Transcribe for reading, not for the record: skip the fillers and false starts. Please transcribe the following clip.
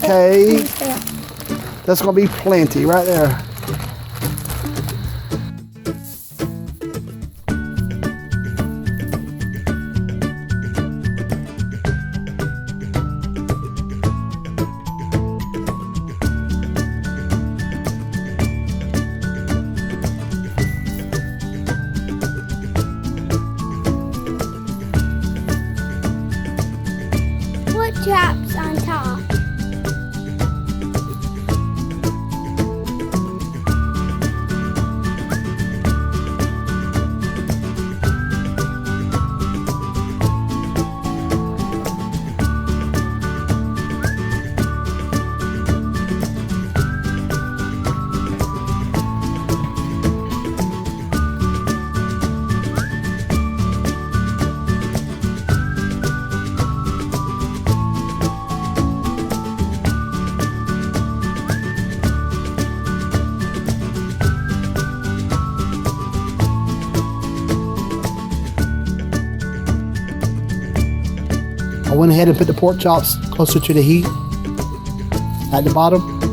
Okay. That's gonna be plenty right there. What chops on top? I went ahead and put the pork chops closer to the heat at the bottom.